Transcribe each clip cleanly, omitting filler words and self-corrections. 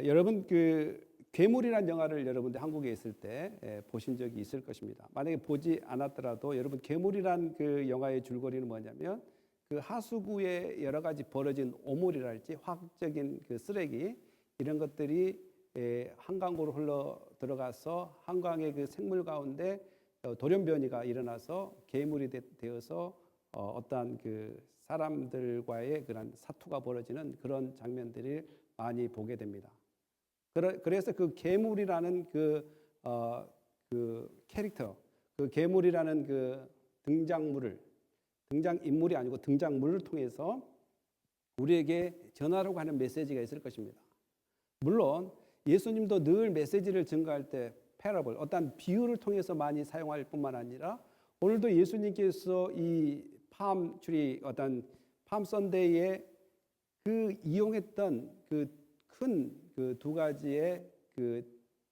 여러분 그 괴물이라는 영화를 여러분들 한국에 있을 때 보신 적이 있을 것입니다. 만약에 보지 않았더라도 여러분 괴물이란 그 영화의 줄거리는 뭐냐면 그 하수구에 여러 가지 벌어진 오물이랄지 화학적인 그 쓰레기 이런 것들이 한강으로 흘러 들어가서 한강의 그 생물 가운데 돌연변이가 일어나서 괴물이 되어서 어떠한 그 사람들과의 그런 사투가 벌어지는 그런 장면들을 많이 보게 됩니다. 그래서 그 괴물이라는 그 캐릭터, 그 괴물이라는 그 등장인물이 아니고 등장물을 통해서 우리에게 전하려고 하는 메시지가 있을 것입니다. 물론 예수님도 늘 메시지를 전가할 때 패러블, 어떤 비유를 통해서 많이 사용할 뿐만 아니라 오늘도 예수님께서 이 팜트리 어떤 팜 선데이에 그 이용했던 그 큰 그 두 가지의 그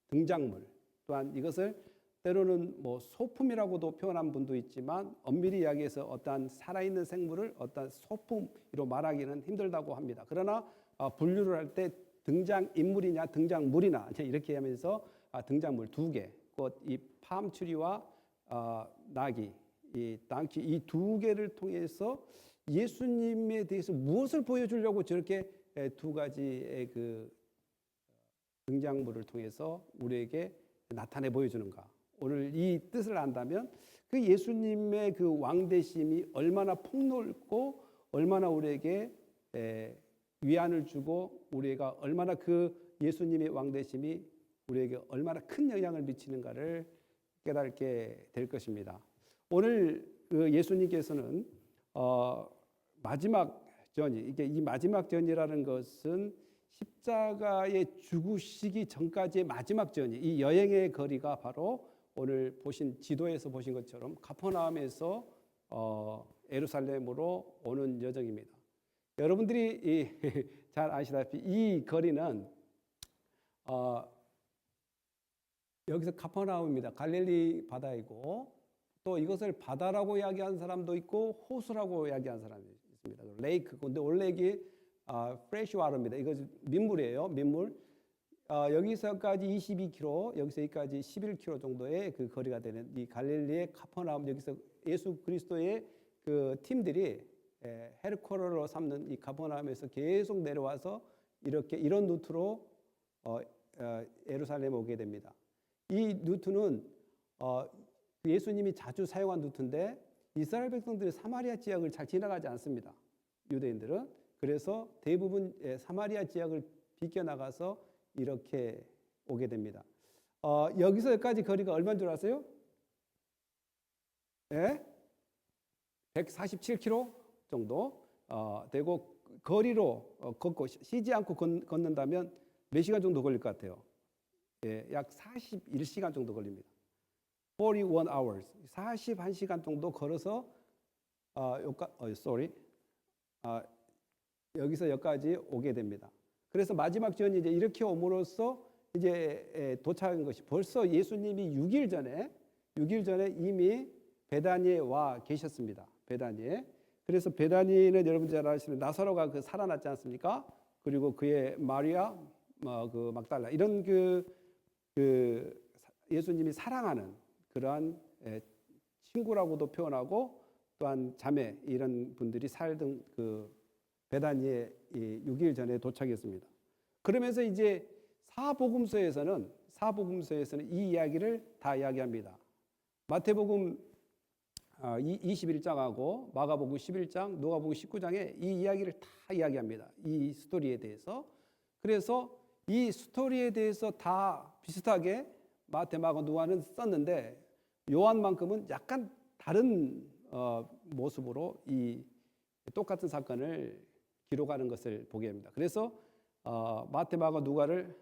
등장물 또한 이것을 때로는 뭐 소품이라고도 표현한 분도 있지만 엄밀히 이야기해서 어떠한 살아있는 생물을 어떠한 소품으로 말하기는 힘들다고 합니다. 그러나 분류를 할 때 등장인물이냐 등장물이나 이렇게 하면서 등장물 두 개, 곧 이 팜트리와 나귀, 이 당키 이 두 개를 통해서 예수님에 대해서 무엇을 보여주려고 저렇게 두 가지의 그 등장물을 통해서 우리에게 나타내 보여주는가? 오늘 이 뜻을 안다면 그 예수님의 그 왕되심이 얼마나 폭넓고 얼마나 우리에게 위안을 주고 우리가 얼마나 그 예수님의 왕되심이 우리에게 얼마나 큰 영향을 미치는가를 깨닫게 될 것입니다. 오늘 그 예수님께서는 마지막 전이 이 마지막 전이라는 것은 십자가에 죽으시기 전까지의 마지막 전이 이 여행의 거리가 바로 오늘 보신 지도에서 보신 것처럼 가퍼나움에서 예루살렘으로 오는 여정입니다. 여러분들이 잘 아시다시피 이 거리는 여기서 가퍼나움입니다. 갈릴리 바다이고 또 이것을 바다라고 이야기하는 사람도 있고 호수라고 이야기하는 사람이 있습니다. 레이크. 근데 원래 이게 프레시 와터입니다. 이거 민물이에요. 민물. 여기서까지 22km, 여기서 여기까지 11km 정도의 그 거리가 되는 이 갈릴리의 가퍼나움, 여기서 예수 그리스도의 그 팀들이 헤드쿼터로 삼는 이 가퍼나움에서 계속 내려와서 이런 루트로 예루살렘에 오게 됩니다. 이 루트는 예수님이 자주 사용한 루트인데 이스라엘 백성들이 사마리아 지역을 잘 지나가지 않습니다. 유대인들은. 그래서 대부분 사마리아 지역을 비껴나가서 이렇게 오게 됩니다. 여기서 여기까지 거리가 얼마인 줄 아세요? 147km 정도 되고 거리로 걷고 쉬지 않고 걷는다면 몇 시간 정도 걸릴 것 같아요? 약 41시간 정도 걸립니다. 41 hours, 41시간 정도 걸어서 여기서 여기까지 오게 됩니다. 그래서 마지막 전이 이제 이렇게 옴으로써 이제 도착한 것이 벌써 예수님이 6일 전에 이미 베다니에 와 계셨습니다. 베다니에. 그래서 베다니는 여러분 잘 아시는 나사로가 그 살아났지 않습니까? 그리고 그의 마리아, 그 막달라 이런 그 예수님이 사랑하는 그러한 친구라고도 표현하고 또한 자매 이런 분들이 살던 그 베다니에 6일 전에 도착했습니다. 그러면서 이제 사복음서에서는 이 이야기를 다 이야기합니다. 마태복음 21장하고 마가복음 11장, 누가복음 19장에 이 이야기를 다 이야기합니다. 이 스토리에 대해서. 그래서 이 스토리에 대해서 다 비슷하게 마태, 마가, 누가는 썼는데 요한만큼은 약간 다른 모습으로 이 똑같은 사건을 기록하는 것을 보게 됩니다. 그래서 마태, 마가, 누가를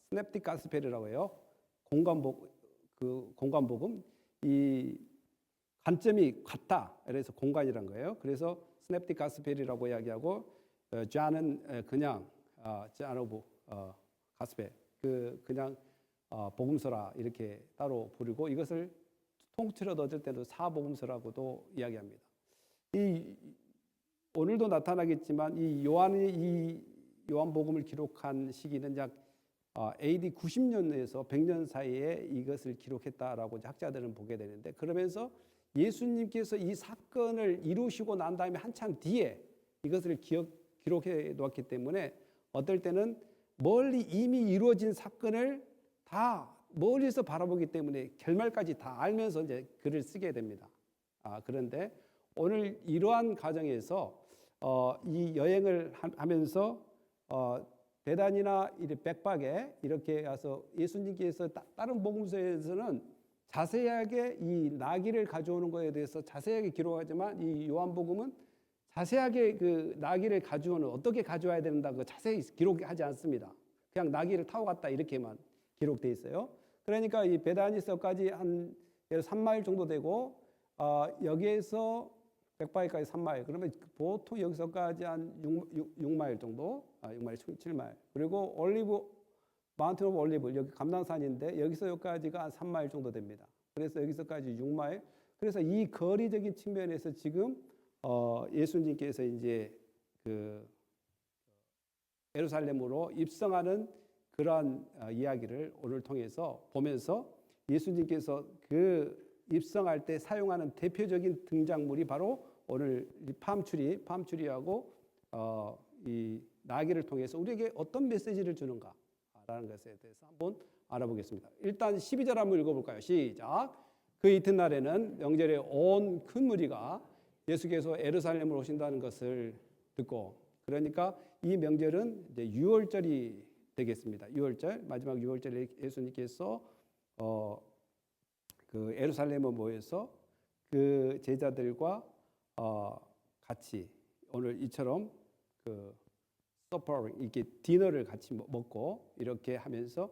스냅틱 가스펠이라고 해요. 공간복음. 이 관점이 같다. 그래서 공간이란 거예요. 그래서 스냅틱 가스펠이라고 이야기하고 존은 그냥 존 오브 가스펠 그냥 복음서라 이렇게 따로 부르고 이것을 통틀어 얻을 때도 사복음서라고도 이야기합니다. 오늘도 나타나겠지만 이 요한의 이 요한복음을 기록한 시기는 약 AD 90년에서 100년 사이에 이것을 기록했다라고 학자들은 보게 되는데, 그러면서 예수님께서 이 사건을 이루시고 난 다음에 한참 뒤에 이것을 기록해 놓았기 때문에 어떨 때는 멀리 이미 이루어진 사건을 다 멀리서 바라보기 때문에 결말까지 다 알면서 이제 글을 쓰게 됩니다. 그런데 오늘 이러한 과정에서 이 여행을 하면서 베단이나 백박에 이렇게 가서 예수님께서 다른 복음서에서는 자세하게 이 나귀를 가져오는 것에 대해서 자세하게 기록하지만 이 요한복음은 자세하게 그 나귀를 가져오는 어떻게 가져와야 된다고 자세히 기록하지 않습니다. 그냥 나귀를 타고 갔다 이렇게만 기록돼 있어요. 그러니까 이 베다니서까지 한 3마일 정도 되고 여기에서 백바위까지 3마일. 그러면 보통 여기서까지 한 6마일 정도, 6마일, 7마일. 그리고 마운틴 오브 올리브, 여기 감람산인데 여기서 여기까지가 한 3마일 정도 됩니다. 그래서 여기서까지 6마일. 그래서 이 거리적인 측면에서 지금 예수님께서 이제 그 예루살렘으로 입성하는 그러한 이야기를 오늘 통해서 보면서 예수님께서 그 입성할 때 사용하는 대표적인 등장물이 바로 오늘 팜추리하고 이 나귀를 통해서 우리에게 어떤 메시지를 주는가라는 것에 대해서 한번 알아보겠습니다. 일단 12절 한번 읽어볼까요? 시작. 그 이튿날에는 명절에 온 큰 무리가 예수께서 예루살렘으로 오신다는 것을 듣고, 그러니까 이 명절은 이제 유월절이 되겠습니다. 유월절, 마지막 유월절에 예수님께서 그 예루살렘에 모여서 그 제자들과 같이 오늘 이처럼 그 서퍼 이렇게 디너를 같이 먹고 이렇게 하면서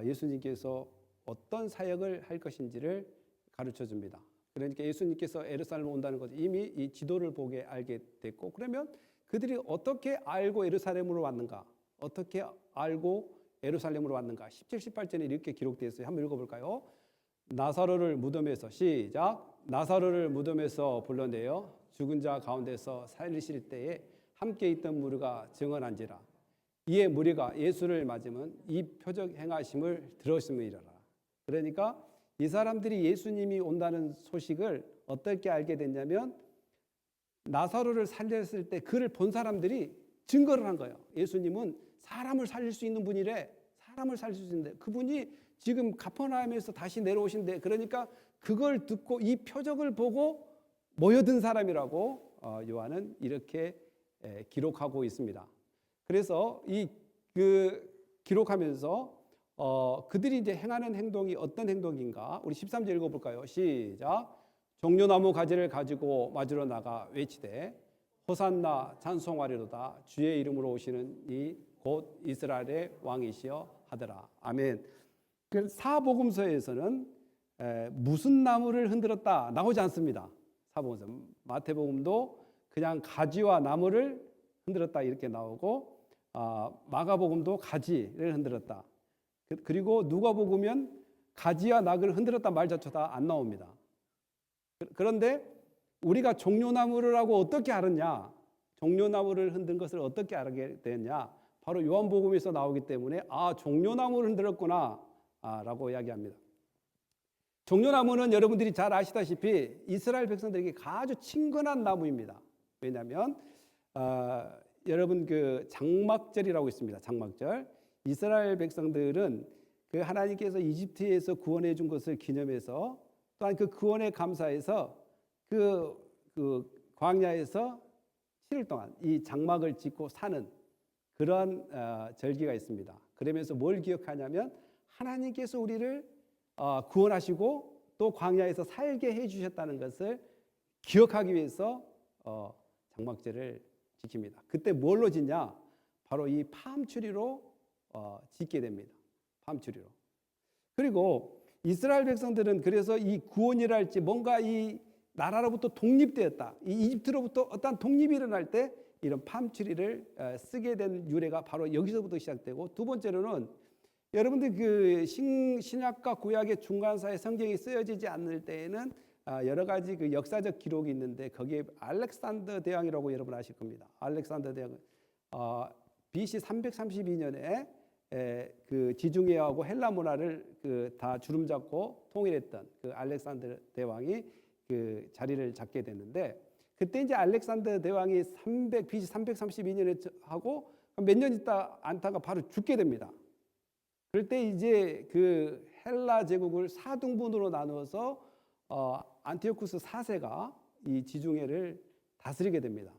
예수님께서 어떤 사역을 할 것인지를 가르쳐 줍니다. 그러니까 예수님께서 예루살렘에 온다는 것을 이미 이 지도를 보게 알게 됐고, 그러면 그들이 어떻게 알고 예루살렘으로 왔는가? 어떻게 알고 예루살렘으로 왔는가? 17, 18절에 이렇게 기록되어 있어요. 한번 읽어볼까요? 나사로를 무덤에서 시작. 나사로를 무덤에서 불러내어 죽은 자 가운데서 살리실 때에 함께 있던 무리가 증언한지라. 이에 무리가 예수를 맞으면 이 표적 행하심을 들었음이라. 그러니까 이 사람들이 예수님이 온다는 소식을 어떻게 알게 됐냐면 나사로를 살렸을 때 그를 본 사람들이 증거를 한 거예요. 예수님은 사람을 살릴 수 있는 분이래. 사람을 살릴 수 있는데 그분이 지금 가퍼나움에서 다시 내려오신대. 그러니까 그걸 듣고 이 표적을 보고 모여든 사람이라고 요한은 이렇게 기록하고 있습니다. 그래서 기록하면서 그들이 이제 행하는 행동이 어떤 행동인가? 우리 13절 읽어볼까요? 시작. 종려나무 가지를 가지고 맞으러 나가 외치되 호산나 찬송하리로다 주의 이름으로 오시는 이 곧 이스라엘의 왕이시여 하더라. 아멘. 그 사복음서에서는 무슨 나무를 흔들었다 나오지 않습니다. 사복음서 마태복음도 그냥 가지와 나무를 흔들었다 이렇게 나오고 마가복음도 가지를 흔들었다. 그리고 누가복음은 가지와 낙을 흔들었다 말 자체가 안 나옵니다. 그런데 우리가 종려나무를 하고 어떻게 알았냐? 종려나무를 흔든 것을 어떻게 알게 됐냐? 바로 요한복음에서 나오기 때문에 종려나무를 흔들었구나 라고 이야기합니다. 종려나무는 여러분들이 잘 아시다시피 이스라엘 백성들에게 아주 친근한 나무입니다. 왜냐하면 여러분 그 장막절이라고 있습니다. 장막절. 이스라엘 백성들은 그 하나님께서 이집트에서 구원해 준 것을 기념해서 또한 그 구원에 감사해서 그 광야에서 7일 동안 이 장막을 짓고 사는 그런 절기가 있습니다. 그러면서 뭘 기억하냐면 하나님께서 우리를 구원하시고 또 광야에서 살게 해주셨다는 것을 기억하기 위해서 장막절을 지킵니다. 그때 뭘로 짓냐? 바로 이 팜추리로 짓게 됩니다. 팜추리로. 그리고 이스라엘 백성들은 그래서 이 구원이랄지 뭔가 이 나라로부터 독립되었다. 이 이집트로부터 어떤 독립이 일어날 때 이런 팜추리를 쓰게 된 유래가 바로 여기서부터 시작되고, 두 번째로는 여러분들 그 신약과 구약의 중간사에 성경이 쓰여지지 않을 때에는 여러 가지 그 역사적 기록이 있는데 거기에 알렉산더 대왕이라고 여러분 아실 겁니다. 알렉산더 대왕은 BC 332년에 그 지중해하고 헬라 문화를 그 다 주름잡고 통일했던 그 알렉산더 대왕이 그 자리를 잡게 됐는데, 그때 이제 알렉산더 대왕이 BC 332년에 하고 몇 년 있다 않다가 바로 죽게 됩니다. 그럴 때 이제 그 헬라 제국을 4등분으로 나누어서 안티오쿠스 4세가 이 지중해를 다스리게 됩니다.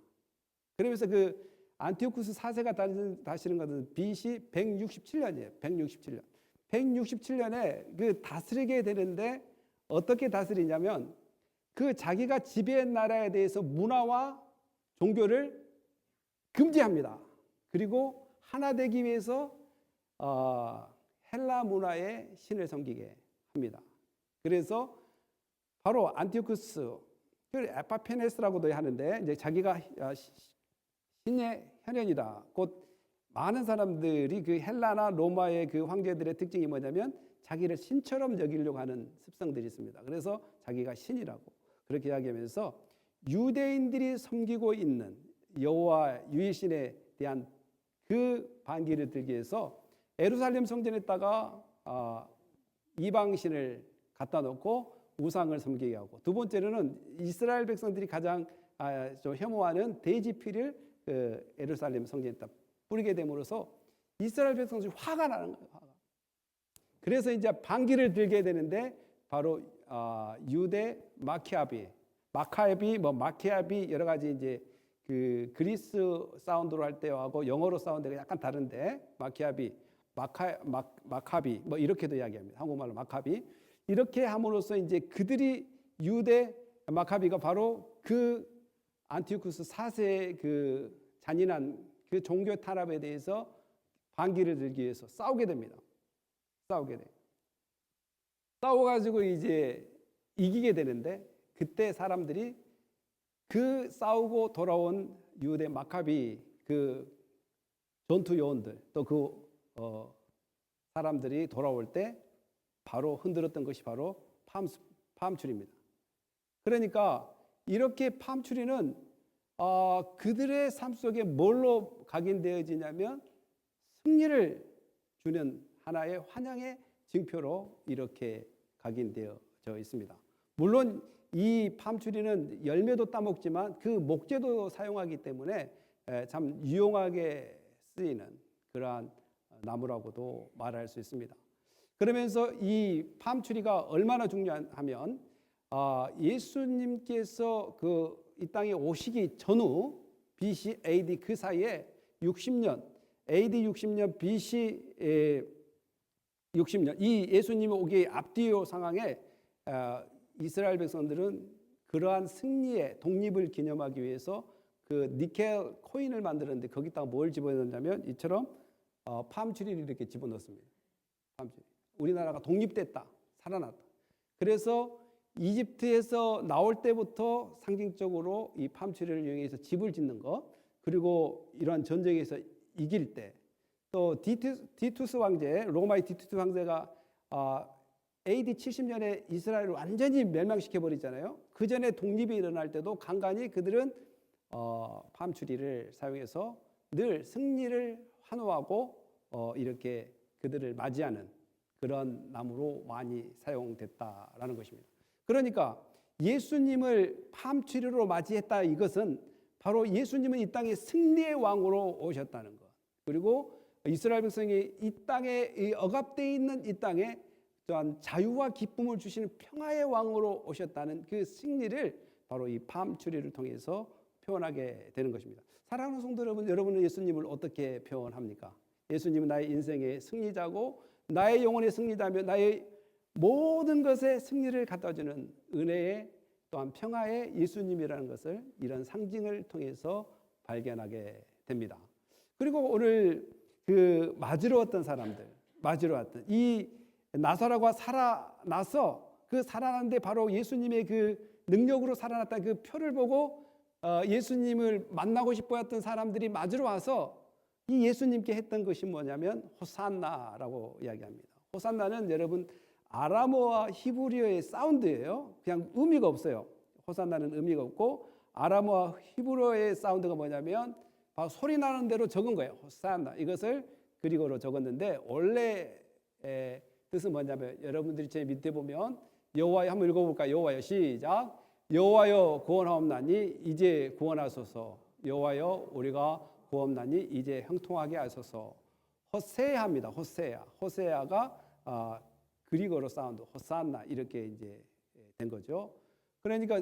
그러면서 그 안티오쿠스 4세가 다스리는 것은 BC 167년이에요. 167년. 167년에 그 다스리게 되는데 어떻게 다스리냐면 그 자기가 지배한 나라에 대해서 문화와 종교를 금지합니다. 그리고 하나 되기 위해서 헬라 문화의 신을 섬기게 합니다. 그래서 바로 안티오쿠스, 에파페네스라고도 하는데 이제 자기가 신의 현현이다. 곧 많은 사람들이 그 헬라나 로마의 그 황제들의 특징이 뭐냐면 자기를 신처럼 여기려고 하는 습성들이 있습니다. 그래서 자기가 신이라고 그렇게 이야기하면서 유대인들이 섬기고 있는 여호와 유일신에 대한 그 반기를 들기 위해서 예루살렘 성전에다가 이방신을 갖다 놓고 우상을 섬기게 하고, 두 번째로는 이스라엘 백성들이 가장 좀 혐오하는 돼지피를 예루살렘 성전에다 뿌리게 됨으로써 이스라엘 백성들이 화가 나는 거예요. 화가. 그래서 이제 반기를 들게 되는데 바로 유대 마키아비, 마키아비 여러 가지 이제 그 그리스 사운드로 할 때하고 영어로 사운드가 약간 다른데 마카비 뭐 이렇게도 이야기합니다. 한국말로 마카비. 이렇게 함으로써 이제 그들이 유대 마카비가 바로 그 안티오쿠스 4세의 그 잔인한 그 종교 탄압에 대해서 반기를 들기 위해서 싸우게 됩니다. 싸우게 돼. 싸워가지고 이제 이기게 되는데, 그때 사람들이 그 싸우고 돌아온 유대 마카비 그 전투 요원들 또 그 사람들이 돌아올 때 바로 흔들었던 것이 바로 팜추리입니다. 그러니까 이렇게 팜추리는 그들의 삶 속에 뭘로 각인되어지냐면 승리를 주는 하나의 환영의 징표로 이렇게 각인되어져 있습니다. 물론 이 팜추리는 열매도 따먹지만 그 목재도 사용하기 때문에 참 유용하게 쓰이는 그러한 나무라고도 말할 수 있습니다. 그러면서 이 팜추리가 얼마나 중요하면 예수님께서 이 땅에 오시기 전후 BC, AD 그 사이에 60년, AD 60년, BC 60년 이 예수님이 오기 앞뒤 상황에 이스라엘 백성들은 그러한 승리의 독립을 기념하기 위해서 그 니켈 코인을 만들었는데 거기다가 뭘 집어넣냐면 이처럼 팜추리를 이렇게 집어넣습니다. 팜추리. 우리나라가 독립됐다, 살아났다. 그래서 이집트에서 나올 때부터 상징적으로 이 팜추리를 이용해서 집을 짓는 것, 그리고 이러한 전쟁에서 이길 때, 또 디투스 황제, 로마의 디투스 황제가 AD 70년에 이스라엘을 완전히 멸망시켜 버리잖아요. 그 전에 독립이 일어날 때도 간간히 그들은 팜추리를 사용해서 늘 승리를 환호하고 이렇게 그들을 맞이하는 그런 나무로 많이 사용됐다라는 것입니다. 그러니까 예수님을 팜추리로 맞이했다, 이것은 바로 예수님은 이 땅에 승리의 왕으로 오셨다는 것, 그리고 이스라엘 백성이 이 땅에 억압되어 있는 이 땅에 또한 자유와 기쁨을 주시는 평화의 왕으로 오셨다는 그 승리를 바로 이 팜추리를 통해서 표현하게 되는 것입니다. 사랑하는 성도 여러분, 여러분은 예수님을 어떻게 표현합니까? 예수님은 나의 인생의 승리자고 나의 영혼의 승리자며 나의 모든 것에 승리를 갖다주는 은혜의 또한 평화의 예수님이라는 것을 이런 상징을 통해서 발견하게 됩니다. 그리고 오늘 그 맞으러 왔던 사람들, 맞으러 왔던 이 나사로가 살아나서 그 살아났는데 바로 예수님의 그 능력으로 살아났다는 그 표를 보고 예수님을 만나고 싶어 했던 사람들이 맞으러 와서 이 예수님께 했던 것이 뭐냐면 호산나라고 이야기합니다. 호산나는 여러분 아람어와 히브리어의 사운드예요. 그냥 의미가 없어요. 호산나는 의미가 없고 아람어와 히브리어의 사운드가 뭐냐면 바로 소리 나는 대로 적은 거예요. 호산나. 이것을 그리고로 적었는데 원래 뜻은 뭐냐면 여러분들이 제 밑에 보면 여호와여 한번 읽어볼까요? 여호와여 시작. 여호와여 구원하옵나니 이제 구원하소서. 여호와여 우리가 구원하옵나니 이제 형통하게 하소서. 호세아입니다. 호세아가 그리고로 사운드 호산나 이렇게 이제 된 거죠. 그러니까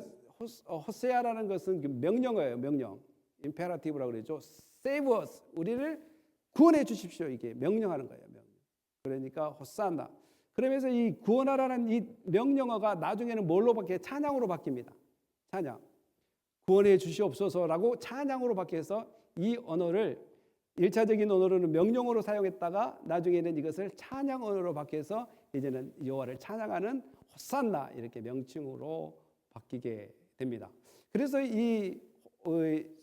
호세아라는 것은 명령어예요. 명령. 임페라티브라고 그러죠. Save us. 우리를 구원해 주십시오. 이게 명령하는 거예요. 명령. 그러니까 호산나. 그러면서 이 구원하라는 이 명령어가 나중에는 뭘로 바뀌어요? 찬양으로 바뀝니다. 찬양. 구원해 주시옵소서라고 찬양으로 바뀌어서 이 언어를 1차적인 언어로는 명령어로 사용했다가 나중에는 이것을 찬양 언어로 바뀌어서 이제는 여호와를 찬양하는 호산나 이렇게 명칭으로 바뀌게 됩니다. 그래서 이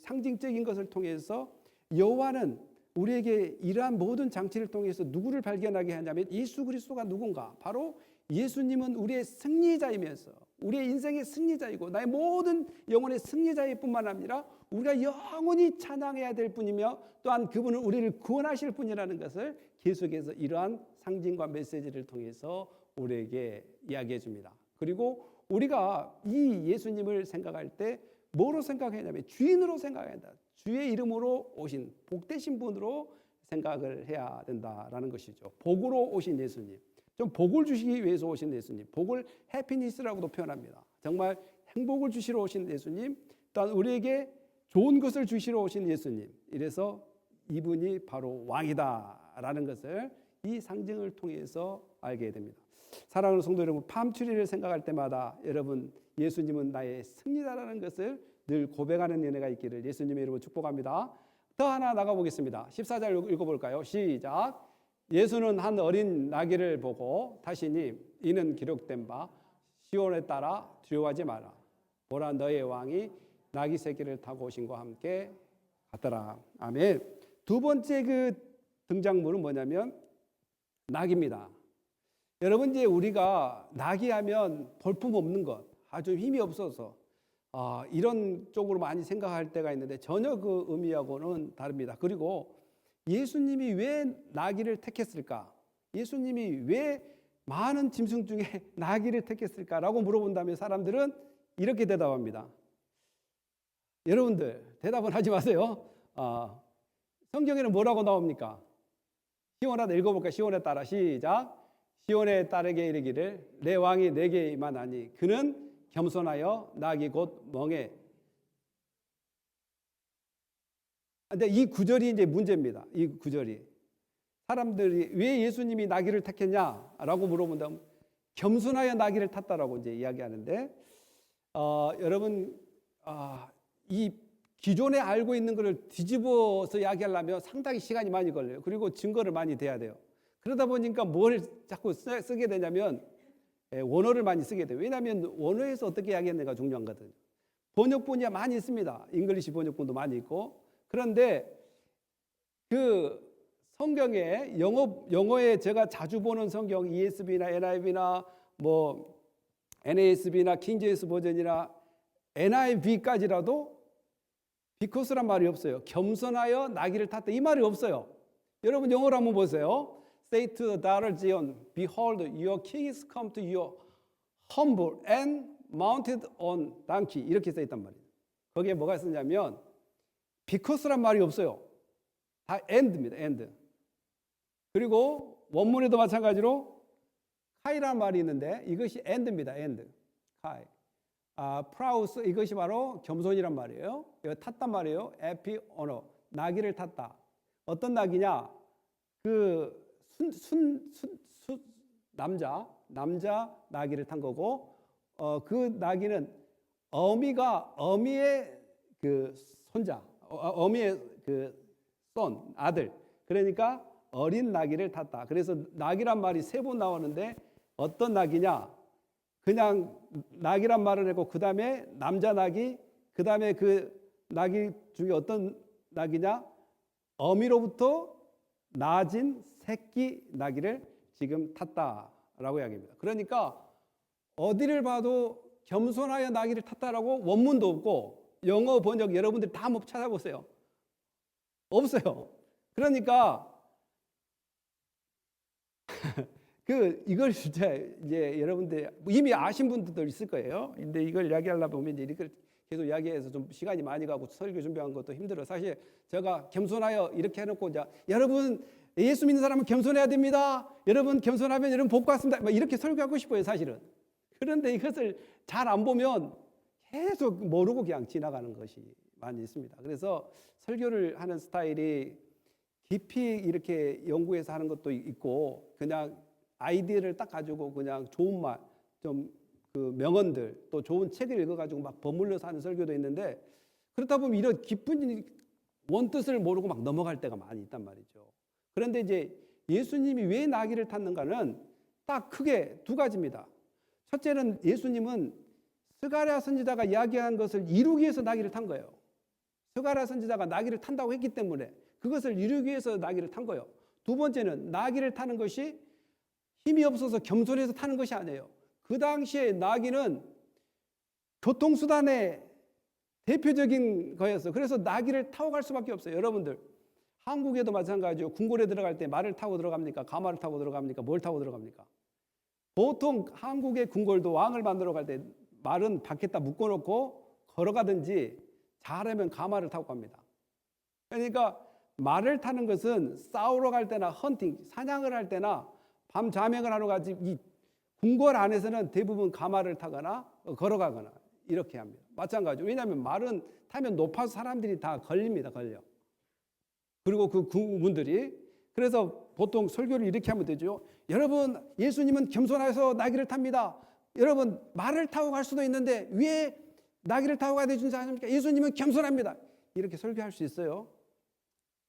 상징적인 것을 통해서 여호와는 우리에게 이러한 모든 장치를 통해서 누구를 발견하게 하냐면 예수 그리스도가 누군가? 바로 예수님은 우리의 승리자이면서 우리의 인생의 승리자이고 나의 모든 영혼의 승리자일 뿐만 아니라 우리가 영원히 찬양해야 될 분이며 또한 그분은 우리를 구원하실 분이라는 것을 계속해서 이러한 상징과 메시지를 통해서 우리에게 이야기해 줍니다. 그리고 우리가 이 예수님을 생각할 때 뭐로 생각하냐면 주인으로 생각해야 한다. 주의 이름으로 오신 복되신 분으로 생각을 해야 된다라는 것이죠. 복으로 오신 예수님. 좀 복을 주시기 위해서 오신 예수님. 복을 해피니스라고도 표현합니다. 정말 행복을 주시러 오신 예수님. 또한 우리에게 좋은 것을 주시러 오신 예수님. 이래서 이분이 바로 왕이다라는 것을 이 상징을 통해서 알게 됩니다. 사랑하는 성도 여러분, 팜트리를 생각할 때마다 여러분 예수님은 나의 승리다라는 것을 늘 고백하는 은혜가 있기를 예수님의 이름으로 축복합니다. 더 하나 나가보겠습니다. 14절 읽어볼까요? 시작. 예수는 한 어린 나귀를 보고 다시니 이는 기록된 바 시온에 따라 두려워하지 마라. 보라 너의 왕이 나귀 새끼를 타고 오신 것과 함께 갔더라. 아멘. 두 번째 그 등장물은 뭐냐면 나귀입니다. 여러분 이제 우리가 나귀하면 볼품 없는 것, 아주 힘이 없어서 이런 쪽으로 많이 생각할 때가 있는데 전혀 그 의미하고는 다릅니다. 그리고 예수님이 왜 나귀를 택했을까? 예수님이 왜 많은 짐승 중에 나귀를 택했을까라고 물어본다면 사람들은 이렇게 대답합니다. 여러분들 대답은 하지 마세요. 성경에는 뭐라고 나옵니까? 시온하다 읽어볼까? 시온에 따라 시작. 시온에 따르게 이르기를 내 왕이 내게 임하나니 그는 겸손하여 나귀 곧 멍에. 근데 이 구절이 이제 문제입니다. 이 구절이 사람들이 왜 예수님이 나귀를 택했냐라고 물어본다면 겸손하여 나귀를 탔다라고 이제 이야기하는데 여러분 이 기존에 알고 있는 것을 뒤집어서 이야기하려면 상당히 시간이 많이 걸려요. 그리고 증거를 많이 대야 돼요. 그러다 보니까 뭘 자꾸 쓰게 되냐면 원어를 많이 쓰게 돼요. 왜냐하면 원어에서 어떻게 이야기했는가 중요한 거거든요. 번역본이 많이 있습니다. 잉글리시 번역본도 많이 있고. 그런데 그 성경에 영어에 제가 자주 보는 성경 ESV나 NIV나 뭐 NASB나 킹제임스 버전이나 NIV까지라도 비커스란 말이 없어요. 겸손하여 나귀를 탔다 이 말이 없어요. 여러분 영어로 한번 보세요. Say to the daughter Zion, behold, your king is come to you, humble and mounted on donkey. 이렇게 써 있단 말이에요. 거기에 뭐가 쓰냐면 because란 말이 없어요. 다 and입니다. and. 그리고 원문에도 마찬가지로 카이라는 말이 있는데 이것이 and입니다. and. 카이. 프라우스 이것이 바로 겸손이란 말이에요. 이거 탔단 말이에요. 에피 언어. 나귀를 탔다. 어떤 나귀냐? 그 남자 나귀를 탄 거고 그 나귀는 어미의 그 손자, 어미의 그 son, 아들. 그러니까 어린 나귀를 탔다. 그래서 나귀란 말이 세 번 나오는데 어떤 나귀냐? 그냥 나귀란 말을 했고 그 다음에 남자 나귀, 그 다음에 그 나귀 중에 어떤 나귀냐? 어미로부터 낳아진 새끼 나귀를 지금 탔다라고 이야기합니다. 그러니까 어디를 봐도 겸손하여 나귀를 탔다라고 원문도 없고 영어 번역 여러분들 다 한번 찾아보세요. 없어요. 그러니까 이걸 진짜 이제 여러분들 이미 아신 분들도 있을 거예요. 근데 이걸 이야기하려다 보면 이제 이렇게 계속 이야기해서 좀 시간이 많이 가고 설교 준비한 것도 힘들어. 사실 제가 겸손하여 이렇게 해놓고 이제 여러분 예수 믿는 사람은 겸손해야 됩니다. 여러분 겸손하면 여러분 복 받습니다. 막 이렇게 설교하고 싶어요, 사실은. 그런데 이것을 잘 안 보면 계속 모르고 그냥 지나가는 것이 많이 있습니다. 그래서 설교를 하는 스타일이 깊이 이렇게 연구해서 하는 것도 있고 그냥 아이디어를 딱 가지고 그냥 좋은 말, 좀 그 명언들 또 좋은 책을 읽어가지고 막 버물려서 하는 설교도 있는데 그렇다 보면 이런 깊은 원뜻을 모르고 막 넘어갈 때가 많이 있단 말이죠. 그런데 이제 예수님이 왜 나귀를 탔는가는 딱 크게 두 가지입니다. 첫째는 예수님은 스가랴 선지자가 이야기한 것을 이루기 위해서 나귀를 탄 거예요. 스가랴 선지자가 나귀를 탄다고 했기 때문에 그것을 이루기 위해서 나귀를 탄 거예요. 두 번째는 나귀를 타는 것이 힘이 없어서 겸손해서 타는 것이 아니에요. 그 당시에 나귀는 교통수단의 대표적인 거였어요. 그래서 나귀를 타고 갈 수밖에 없어요. 여러분들 한국에도 마찬가지죠. 궁궐에 들어갈 때 말을 타고 들어갑니까? 가마를 타고 들어갑니까? 뭘 타고 들어갑니까? 보통 한국의 궁궐도 왕을 만들어 갈 때 말은 밖에다 묶어놓고 걸어가든지 잘하면 가마를 타고 갑니다. 그러니까 말을 타는 것은 싸우러 갈 때나 헌팅, 사냥을 할 때나 밤 자명을 하러 가지 이 궁궐 안에서는 대부분 가마를 타거나 걸어가거나 이렇게 합니다. 마찬가지로. 왜냐하면 말은 타면 높아서 사람들이 다 걸립니다. 걸려. 그리고 그 군군들이 그래서 보통 설교를 이렇게 하면 되죠. 여러분 예수님은 겸손해서 나귀를 탑니다. 여러분 말을 타고 갈 수도 있는데 왜 나귀를 타고 가야 되는지 아십니까? 예수님은 겸손합니다. 이렇게 설교할 수 있어요.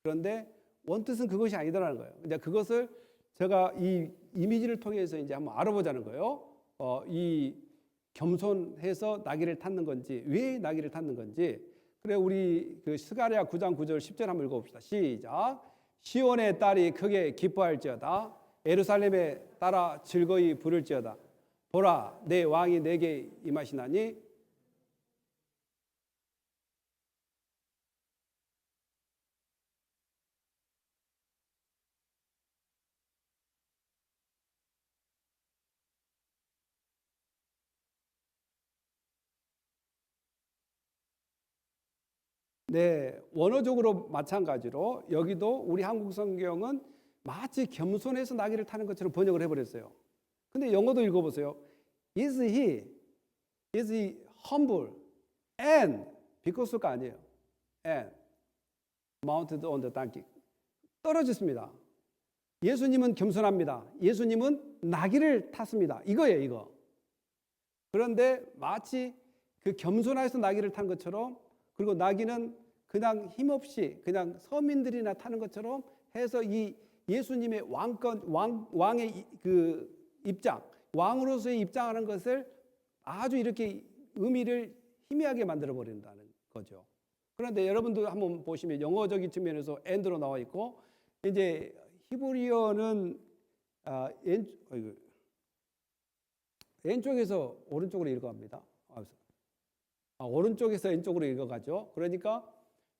그런데 원뜻은 그것이 아니더라는 거예요. 이제 그것을 제가 이 이미지를 통해서 이제 한번 알아보자는 거예요. 이 겸손해서 나귀를 탔는 건지, 왜 나귀를 탔는 건지. 그래 우리 그 스가랴 9장 9절 10절 한번 읽어봅시다. 시작. 시온의 딸이 크게 기뻐할지어다. 예루살렘에 따라 즐거이 부를지어다. 보라, 내 왕이 내게 임하시나니 네, 원어적으로 마찬가지로 여기도 우리 한국 성경은 마치 겸손해서 나귀를 타는 것처럼 번역을 해버렸어요. 근데 영어도 읽어보세요. Is he humble and because가 아니에요. And mounted on the donkey. 떨어졌습니다. 예수님은 겸손합니다. 예수님은 나귀를 탔습니다. 이거예요, 이거. 그런데 마치 그 겸손해서 나귀를 탄 것처럼 그리고 나귀는 그냥 힘없이 그냥 서민들이나 타는 것처럼 해서 이 예수님의 왕의 그 입장, 왕으로서의 입장하는 것을 아주 이렇게 의미를 희미하게 만들어 버린다는 거죠. 그런데 여러분도 한번 보시면 영어적인 측면에서 and로 나와 있고 이제 히브리어는 왼쪽에서 오른쪽으로 읽어갑니다. 오른쪽에서 왼쪽으로 읽어가죠. 그러니까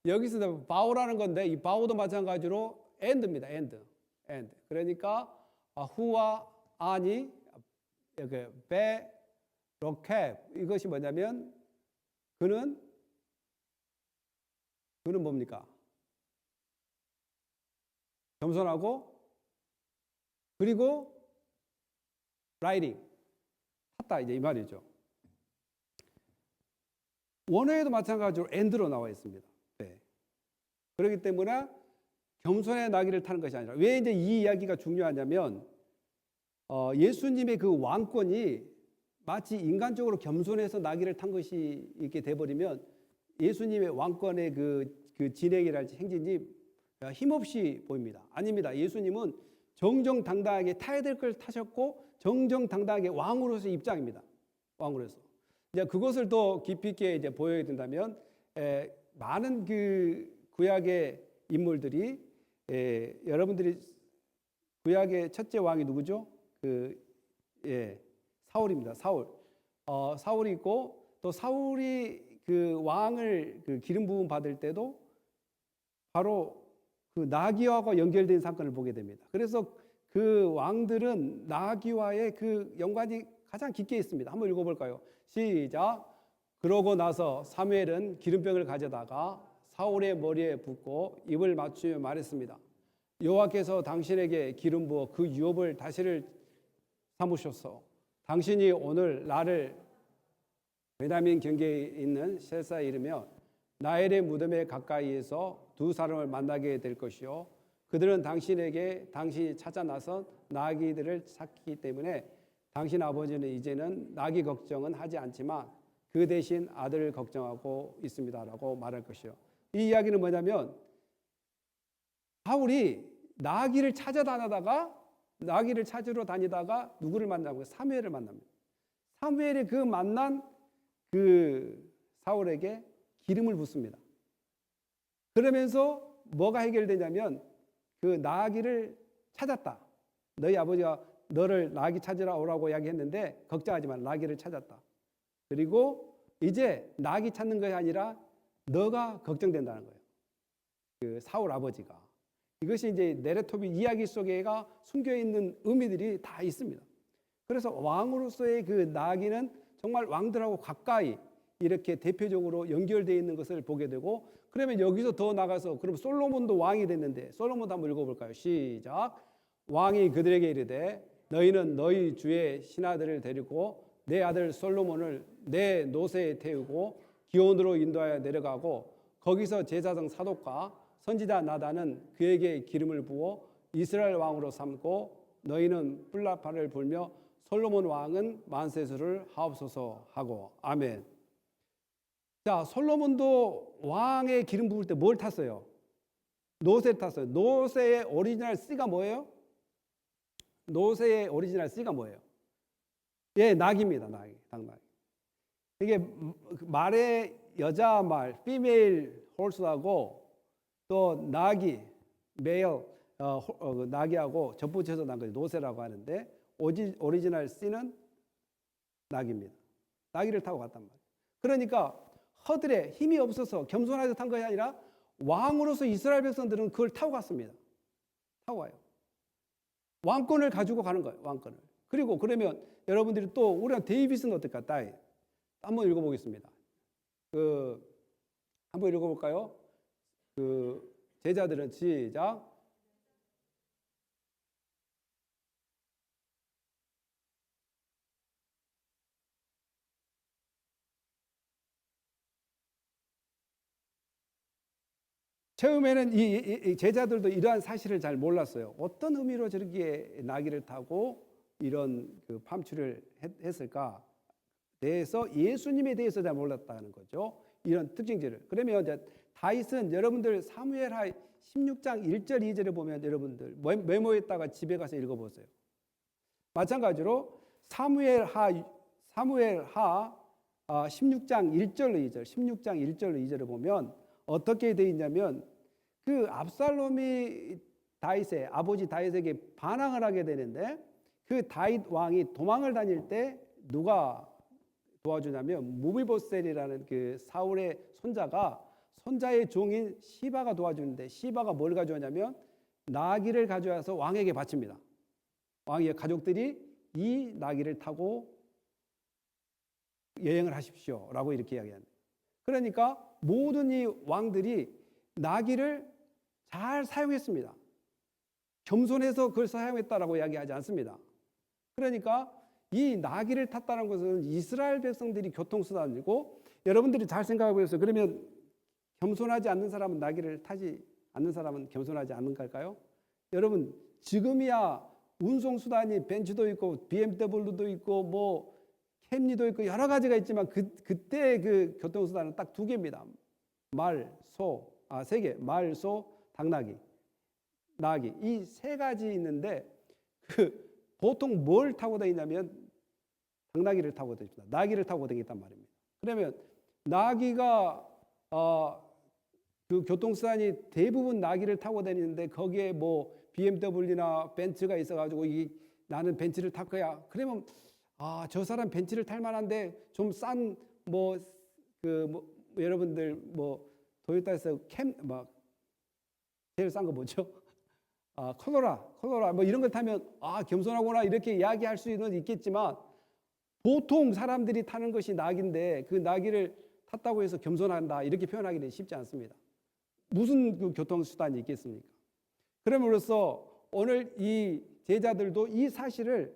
여기서 바오라는 건데 이 바오도 마찬가지로 and입니다. and. 그러니까 후와 아니 베 로캡 이것이 뭐냐면 그는 뭡니까? 겸손하고 그리고 라이딩 탔다 이제 이 말이죠. 원어에도 마찬가지로 and로 나와 있습니다. 네. 그렇기 때문에 겸손의 나귀를 타는 것이 아니라 왜 이제 이 이야기가 중요하냐면 예수님의 그 왕권이 마치 인간적으로 겸손해서 나귀를 탄 것이 이렇게 돼버리면 예수님의 왕권의 그 진행이랄지 행진이 힘없이 보입니다. 아닙니다. 예수님은 정정당당하게 타야 될 걸 타셨고 정정당당하게 왕으로서의 입장입니다. 왕으로서. 이제 그것을 더 깊이 있게 이제 보여야 된다면 많은 그 구약의 인물들이 여러분들이 구약의 첫째 왕이 누구죠? 사울입니다. 사울이 있고 또 사울이 그 왕을 그 기름 부음 받을 때도 바로 그 나귀와 연결된 사건을 보게 됩니다. 그래서 그 왕들은 나귀와의 그 연관이 가장 깊게 있습니다. 한번 읽어볼까요? 시작. 그러고 나서 사무엘은 기름병을 가져다가 사울의 머리에 붓고 입을 맞추며 말했습니다. 여호와께서 당신에게 기름 부어 그 유업을 다시를 삼으셨소. 당신이 오늘 나를 베냐민 경계에 있는 셀사에 이르며 나엘의 무덤에 가까이에서 두 사람을 만나게 될 것이요 그들은 당신에게 당신이 찾아 나선 나귀들을 찾기 때문에 당신 아버지는 이제는 나귀 걱정은 하지 않지만 그 대신 아들을 걱정하고 있습니다라고 말할 것이요. 이 이야기는 뭐냐면 사울이 나귀를 찾으러 다니다가 누구를 만나고 사무엘을 만납니다. 사무엘이 그 만난 그 사울에게 기름을 붓습니다. 그러면서 뭐가 해결되냐면 그 나귀를 찾았다. 너희 아버지가 너를 나귀 찾으러 오라고 이야기했는데 걱정하지 마. 나귀를 찾았다. 그리고 이제 나귀 찾는 것이 아니라 너가 걱정된다는 거예요. 그 사울 아버지가. 이것이 이제 내레토비 이야기 속에가 숨겨 있는 의미들이 다 있습니다. 그래서 왕으로서의 그 나귀는 정말 왕들하고 가까이 이렇게 대표적으로 연결되어 있는 것을 보게 되고 그러면 여기서 더 나가서 그럼 솔로몬도 왕이 됐는데 솔로몬도 한번 읽어볼까요? 시작. 왕이 그들에게 이르되 너희는 너희 주의 신하들을 데리고 내 아들 솔로몬을 내 노새에 태우고 기온으로 인도하여 내려가고 거기서 제사장 사독과 선지자 나단은 그에게 기름을 부어 이스라엘 왕으로 삼고 너희는 뿔나팔을 불며 솔로몬 왕은 만세수를 하옵소서 하고 아멘. 자, 솔로몬도 왕의 기름 부을 때 뭘 탔어요? 노새를 탔어요. 노새의 오리지널 씨가 뭐예요? 노새의 오리지널 씨가 뭐예요? 예, 낙입니다. 낙. 이게 말의 여자 말, female horse하고 또 낙이, male 낙이하고 접붙여서 난 거죠. 노새라고 하는데 오리지널 씨는 낙입니다. 낙이를 타고 갔단 말이에요. 그러니까 허들에 힘이 없어서 겸손하게 탄 것이 아니라 왕으로서 이스라엘 백성들은 그걸 타고 갔습니다. 타고 가요. 왕권을 가지고 가는 거예요. 왕권을. 그리고 그러면 여러분들이 또 우리가 데이빗은 어떨까? 한번 읽어보겠습니다. 한번 읽어볼까요? 제자들은 시작. 처음에는 이 제자들도 이러한 사실을 잘 몰랐어요. 어떤 의미로 저렇게 나귀를 타고 이런 그 팜추를 했을까? 대해서 예수님에 대해서 잘 몰랐다는 거죠. 이런 특징들을. 그러면 이제 다윗은 여러분들 사무엘하 16장 1절 2절을 보면 여러분들 메모했다가 집에 가서 읽어보세요. 마찬가지로 사무엘하 16장 1절로 2절, 16장 1절로 2절을 보면 어떻게 되어 있냐면 그 압살롬이 다윗의 아버지 다윗에게 반항을 하게 되는데 그 다윗 왕이 도망을 다닐 때 누가 도와주냐면 무비보셋이라는 그 사울의 손자의 종인 시바가 도와주는데 시바가 뭘 가져왔냐면 나귀를 가져와서 왕에게 바칩니다. 왕의 가족들이 이 나귀를 타고 여행을 하십시오라고 이렇게 이야기합니다. 그러니까 모든 이 왕들이 나귀를 잘 사용했습니다. 겸손해서 그걸 사용했다라고 이야기하지 않습니다. 그러니까 이 나귀를 탔다는 것은 이스라엘 백성들이 교통수단이고 여러분들이 잘 생각해 보세요. 그러면 겸손하지 않는 사람은 나귀를 타지 않는 사람은 겸손하지 않는 걸까요? 여러분 지금이야 운송수단이 벤츠도 있고 BMW도 있고 뭐 캠리도 있고 여러 가지가 있지만 그때 그 교통수단은 딱 두 개입니다. 세 개. 말, 소, 당나귀, 나귀. 이 세 가지 있는데 보통 뭘 타고 다니냐면 당나귀를 타고 다닙니다. 나귀를 타고 다니겠단 말입니다. 그러면 나귀가 그 교통수단이 대부분 나귀를 타고 다니는데 거기에 뭐 BMW나 벤츠가 있어가지고 나는 벤츠를 탈 거야. 그러면 저 사람 벤츠를 탈 만한데 좀 싼 여러분들 뭐 도요타에서 제일 싼 거 뭐죠? 코로라 뭐 이런 걸 타면 겸손하구나 이렇게 이야기할 수는 있겠지만 보통 사람들이 타는 것이 낙인데 그 낙이를 탔다고 해서 겸손한다 이렇게 표현하기는 쉽지 않습니다. 무슨 그 교통수단이 있겠습니까? 그럼으로써 오늘 이 제자들도 이 사실을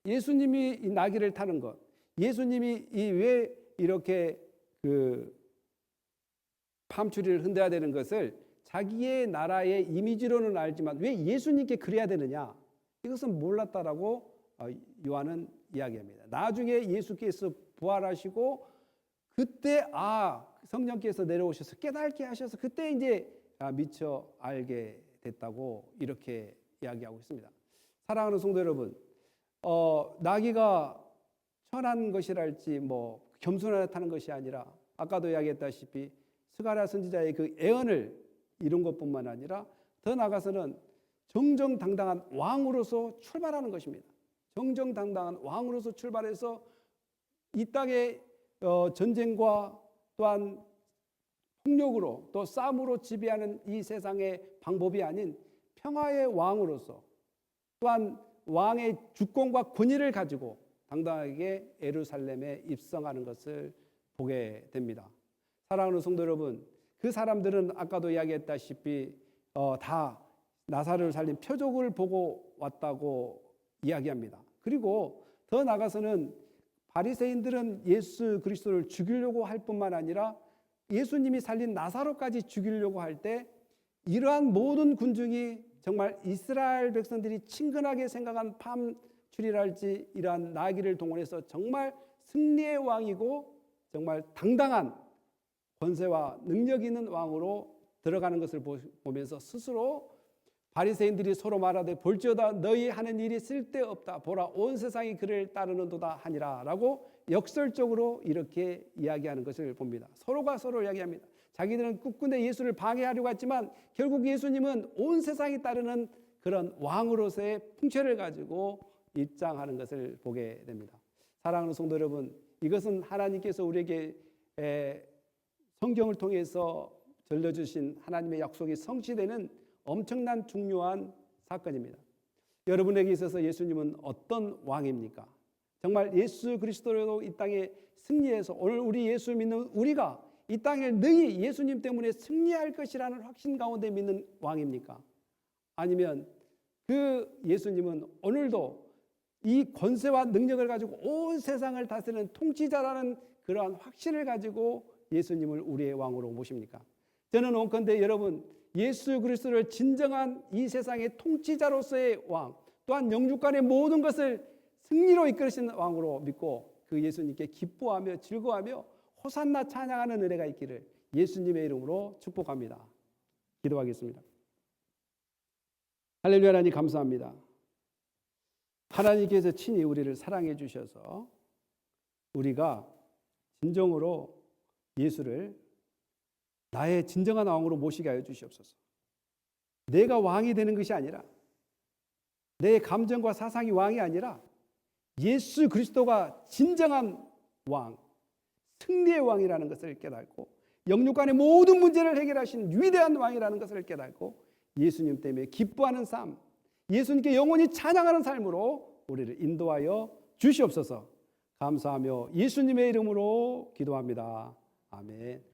예수님이 이 나귀를 타는 것, 예수님이 왜 이렇게 그 팜추리를 흔들어야 되는 것을 자기의 나라의 이미지로는 알지만 왜 예수님께 그래야 되느냐? 이것은 몰랐다라고 요한은 이야기합니다. 나중에 예수께서 부활하시고 그때 성령께서 내려오셔서 깨닫게 하셔서 그때 이제 미처 알게 됐다고 이렇게 이야기하고 있습니다. 사랑하는 성도 여러분, 나귀가 천한 것이랄지 뭐 겸손하게 타는 것이 아니라 아까도 이야기했다시피 스가랴 선지자의 그 애언을 이룬 것뿐만 아니라 더 나아가서는 정정당당한 왕으로서 출발하는 것입니다. 정정당당한 왕으로서 출발해서 이 땅의 전쟁과 또한 폭력으로 또 싸움으로 지배하는 이 세상의 방법이 아닌 평화의 왕으로서 또한 왕의 주권과 권위를 가지고 당당하게 예루살렘에 입성하는 것을 보게 됩니다. 사랑하는 성도 여러분, 그 사람들은 아까도 이야기했다시피 다 나사로를 살린 표적을 보고 왔다고 이야기합니다. 그리고 더 나아가서는 바리새인들은 예수 그리스도를 죽이려고 할 뿐만 아니라 예수님이 살린 나사로까지 죽이려고 할 때 이러한 모든 군중이 정말 이스라엘 백성들이 친근하게 생각한 팜추리랄지 이러한 나귀를 동원해서 정말 승리의 왕이고 정말 당당한 권세와 능력 있는 왕으로 들어가는 것을 보면서 스스로 바리새인들이 서로 말하되 볼지어다 너희 하는 일이 쓸데없다 보라 온 세상이 그를 따르는도다 하니라 라고 역설적으로 이렇게 이야기하는 것을 봅니다. 서로가 서로 이야기합니다. 자기들은 끝끝내 예수를 방해하려고 했지만 결국 예수님은 온 세상이 따르는 그런 왕으로서의 풍채를 가지고 입장하는 것을 보게 됩니다. 사랑하는 성도 여러분, 이것은 하나님께서 우리에게 성경을 통해서 들려주신 하나님의 약속이 성취되는 엄청난 중요한 사건입니다. 여러분에게 있어서 예수님은 어떤 왕입니까? 정말 예수 그리스도로 이 땅에 승리해서 오늘 우리 예수 믿는 우리가 이 땅에 능히 예수님 때문에 승리할 것이라는 확신 가운데 믿는 왕입니까? 아니면 그 예수님은 오늘도 이 권세와 능력을 가지고 온 세상을 다스리는 통치자라는 그러한 확신을 가지고 예수님을 우리의 왕으로 모십니까? 저는 원컨대 여러분 예수 그리스도를 진정한 이 세상의 통치자로서의 왕, 또한 영육간의 모든 것을 승리로 이끌으시는 왕으로 믿고 그 예수님께 기뻐하며 즐거워하며 호산나 찬양하는 은혜가 있기를 예수님의 이름으로 축복합니다. 기도하겠습니다. 할렐루야. 하나님 감사합니다. 하나님께서 친히 우리를 사랑해 주셔서 우리가 진정으로 예수를 나의 진정한 왕으로 모시게 하여 주시옵소서. 내가 왕이 되는 것이 아니라 내 감정과 사상이 왕이 아니라 예수 그리스도가 진정한 왕, 승리의 왕이라는 것을 깨닫고 영육간의 모든 문제를 해결하신 위대한 왕이라는 것을 깨닫고 예수님 때문에 기뻐하는 삶, 예수님께 영원히 찬양하는 삶으로 우리를 인도하여 주시옵소서. 감사하며 예수님의 이름으로 기도합니다. 아멘.